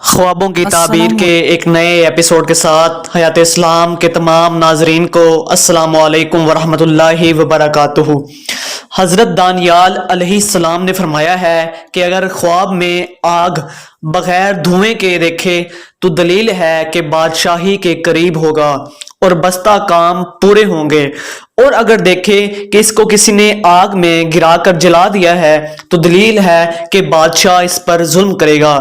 خوابوں کی تعبیر کے ایک نئے ایپیسوڈ کے ساتھ حیات اسلام کے تمام ناظرین کو السلام علیکم ورحمۃ اللہ وبرکاتہ۔ حضرت دانیال علیہ السلام نے فرمایا ہے کہ اگر خواب میں آگ بغیر دھوئیں کے دیکھے تو دلیل ہے کہ بادشاہی کے قریب ہوگا اور بستہ کام پورے ہوں گے، اور اگر دیکھے کہ اس کو کسی نے آگ میں گرا کر جلا دیا ہے تو دلیل ہے کہ بادشاہ اس پر ظلم کرے گا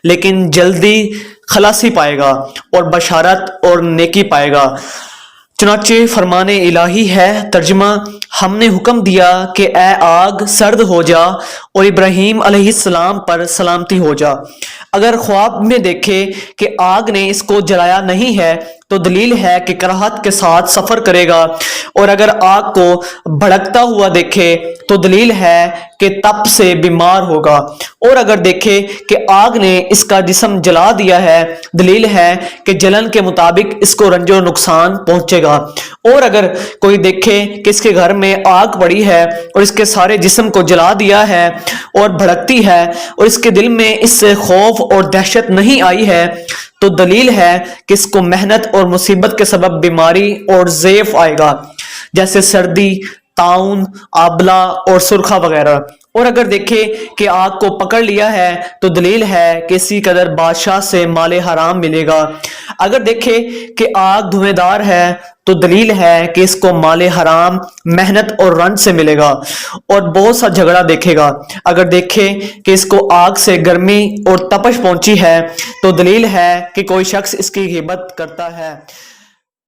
لیکن جلدی خلاصی پائے گا اور بشارت اور نیکی پائے گا۔ چنانچہ فرمان الہی ہے، ترجمہ: ہم نے حکم دیا کہ اے آگ سرد ہو جا اور ابراہیم علیہ السلام پر سلامتی ہو جا۔ اگر خواب میں دیکھے کہ آگ نے اس کو جلایا نہیں ہے تو دلیل ہے کہ کراہت کے ساتھ سفر کرے گا، اور اگر آگ کو بھڑکتا ہوا دیکھے تو دلیل ہے کہ تپ سے بیمار ہوگا، اور اگر دیکھے کہ آگ نے اس کا جسم جلا دیا ہے دلیل ہے کہ جلن کے مطابق اس کو رنج و نقصان پہنچے گا، اور اگر کوئی دیکھے کہ اس کے گھر میں آگ پڑی ہے اور اس کے سارے جسم کو جلا دیا ہے اور بھڑکتی ہے اور اس کے دل میں اس سے خوف اور دہشت نہیں آئی ہے تو دلیل ہے کہ اس کو محنت اور مصیبت کے سبب بیماری اور ضعف آئے گا، جیسے سردی، طاعون، آبلہ اور سرخا وغیرہ۔ اور اگر دیکھے کہ آگ کو پکڑ لیا ہے تو دلیل ہے کہ اسی قدر بادشاہ سے مال حرام ملے گا۔ اگر دیکھے کہ آگ دھویں دار ہے تو دلیل ہے کہ اس کو مال حرام، محنت اور رنج سے ملے گا اور بہت سا جھگڑا دیکھے گا۔ اگر دیکھے کہ اس کو آگ سے گرمی اور تپش پہنچی ہے تو دلیل ہے کہ کوئی شخص اس کی غیبت کرتا ہے۔